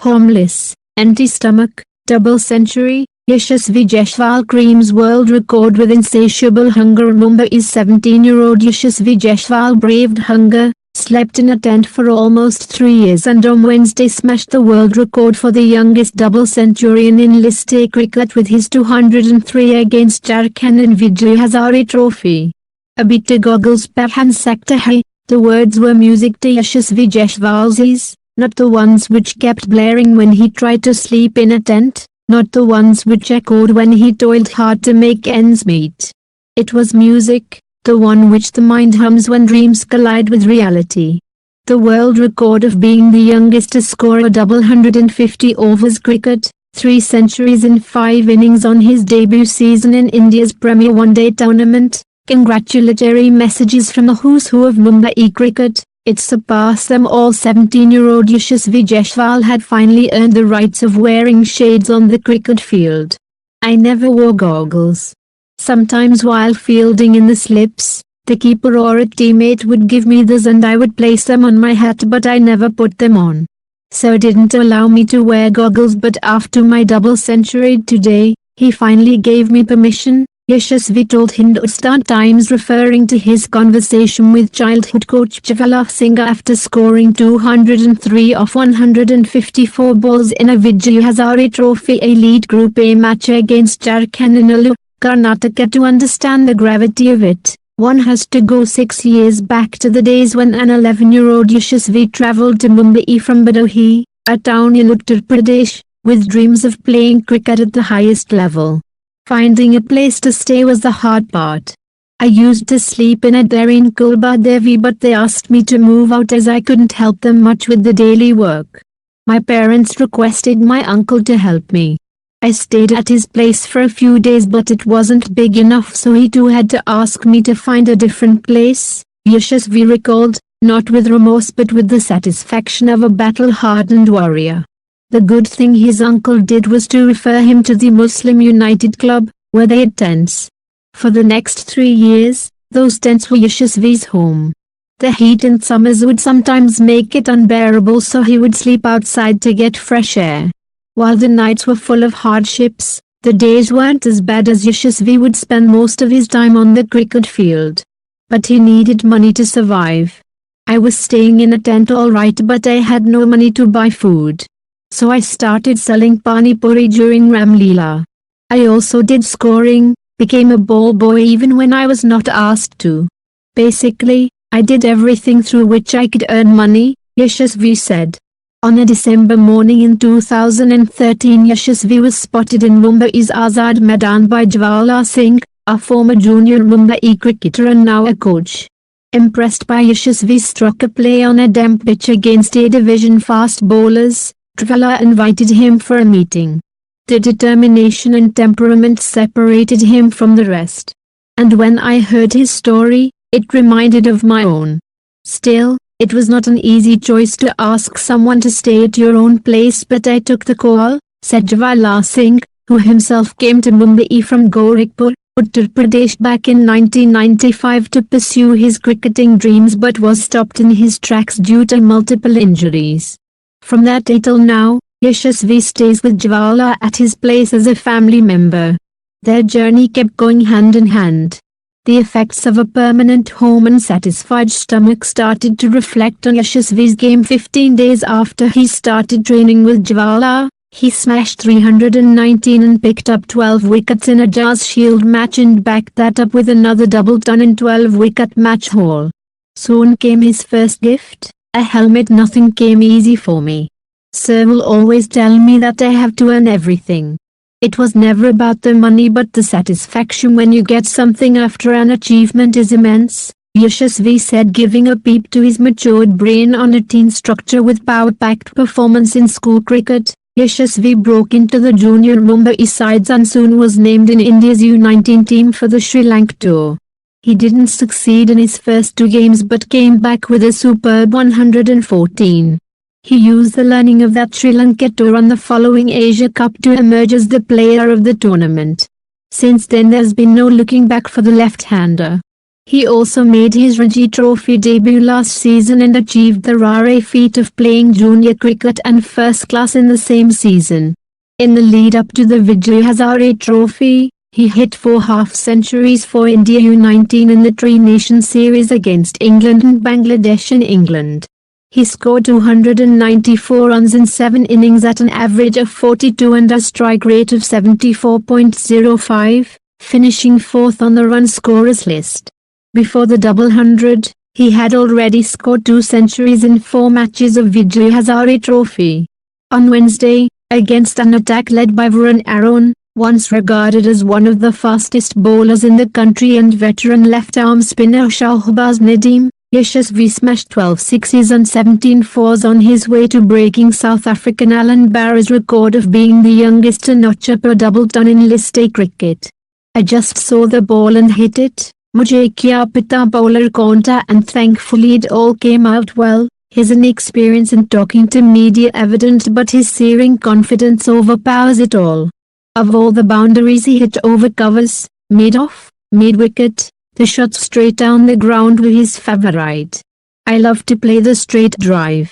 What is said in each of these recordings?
Homeless, empty stomach, double century. Yashasvi Jaiswal creams world record with insatiable hunger. Mumbai's 17-year-old Yashasvi Jaiswal braved hunger, slept in a tent for almost 3 years and on Wednesday smashed the world record for the youngest double centurion in List A cricket with his 203 against Jharkhand in Vijay Hazare Trophy. Abhi to goggles pahen sakta hai. The words were music to Yashasvi Jaiswal's ears, not the ones which kept blaring when he tried to sleep in a tent, not the ones which echoed when he toiled hard to make ends meet. It was music, the one which the mind hums when dreams collide with reality. The world record of being the youngest to score a double 150 overs cricket, 3 centuries in 5 innings on his debut season in India's Premier One-Day Tournament. Congratulatory messages from the who's who of Mumbai cricket. It surpassed them all. 17-year-old Yashasvi Jaiswal had finally earned the rights of wearing shades on the cricket field. I never wore goggles. Sometimes while fielding in the slips, the keeper or a teammate would give me these and I would place them on my hat, but I never put them on. So it didn't allow me to wear goggles, but after my double century today, he finally gave me permission. Yashasvi told Hindustan Times, referring to his conversation with childhood coach Javala Singh after scoring 203 off 154 balls in a Vijay Hazare Trophy Elite Group A match against Jharkhand in Alur, Karnataka. To understand the gravity of it, one has to go 6 years back to the days when an 11-year-old Yashasvi travelled to Mumbai from Bhadohi, a town in Uttar Pradesh, with dreams of playing cricket at the highest level. Finding a place to stay was the hard part. I used to sleep in a dairy in Kulba Devi, but they asked me to move out as I couldn't help them much with the daily work. My parents requested my uncle to help me. I stayed at his place for a few days, but it wasn't big enough, so he too had to ask me to find a different place. Yashasvi recalled, not with remorse but with the satisfaction of a battle-hardened warrior. The good thing his uncle did was to refer him to the Muslim United Club, where they had tents. For the next 3 years, those tents were Yashasvi's home. The heat in summers would sometimes make it unbearable, so he would sleep outside to get fresh air. While the nights were full of hardships, the days weren't as bad, as Yashasvi would spend most of his time on the cricket field. But he needed money to survive. I was staying in a tent all right, but I had no money to buy food. So I started selling pani puri during Ramleela. I also did scoring, became a ball boy even when I was not asked to. Basically, I did everything through which I could earn money, Yashasvi said. On a December morning in 2013, Yashasvi was spotted in Mumbai's Azad Maidan by Jharkhand Singh, a former junior Mumbai cricketer and now a coach. Impressed by Yashasvi's stroke play on a damp pitch against A-division fast bowlers, Jharkhand invited him for a meeting. The determination and temperament separated him from the rest. And when I heard his story, it reminded of my own. Still, it was not an easy choice to ask someone to stay at your own place, but I took the call, said Jharkhand Singh, who himself came to Mumbai from Gorakhpur, Uttar Pradesh back in 1995 to pursue his cricketing dreams, but was stopped in his tracks due to multiple injuries. From that day till now, Yashasvi stays with Jharkhand at his place as a family member. Their journey kept going hand in hand. The effects of a permanent home and satisfied stomach started to reflect on Yashasvi's game. 15 days after he started training with Jharkhand, he smashed 319 and picked up 12 wickets in a Jazz Shield match and backed that up with another double ton in 12-wicket match haul. Soon came his first gift, a helmet. Nothing came easy for me. Sir will always tell me that I have to earn everything. It was never about the money, but the satisfaction when you get something after an achievement is immense, Yashasvi said, giving a peep to his matured brain on a teen structure with power-packed performance in school cricket. Yashasvi broke into the junior Mumbai sides and soon was named in India's U19 team for the Sri Lanka tour. He didn't succeed in his first 2 games but came back with a superb 114. He used the learning of that Sri Lanka tour on the following Asia Cup to emerge as the player of the tournament. Since then there's been no looking back for the left-hander. He also made his Ranji Trophy debut last season and achieved the rare feat of playing junior cricket and first class in the same season. In the lead-up to the Vijay Hazare Trophy, he hit 4 half-centuries for India U19 in the Tri-Nation Series against England and Bangladesh in England. He scored 294 runs in 7 innings at an average of 42 and a strike rate of 74.05, finishing 4th on the run scorers list. Before the double hundred, he had already scored 2 centuries in 4 matches of Vijay Hazare Trophy. On Wednesday, against an attack led by Varun Aaron, once regarded as one of the fastest bowlers in the country and veteran left-arm spinner Shahbaz Nadeem, Yashasvi smashed 12 sixes and 17 fours on his way to breaking South African Alan Barre's record of being the youngest to notch up a double ton in List A cricket. "I just saw the ball and hit it. Mujhe kya pata bowler kaun tha, and thankfully it all came out well." His inexperience in talking to media evident, but his searing confidence overpowers it all. Of all the boundaries he hit over covers, made off, made wicket, the shots straight down the ground were his favorite. "I love to play the straight drive.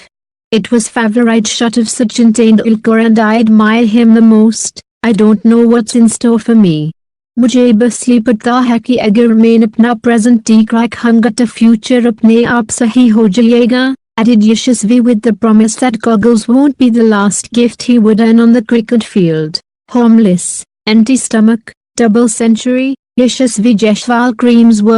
It was favorite shot of Sachin Tendulkar and I admire him the most. I don't know what's in store for me. मुझे बस ये पता है कि अगर मैं अपना present ठीक रखूंगा तो future अपने आप सही हो जाएगा," added Yashasvi with the promise that goggles won't be the last gift he would earn on the cricket field. Homeless, empty stomach, double century, Yashasvi Jaiswal creams world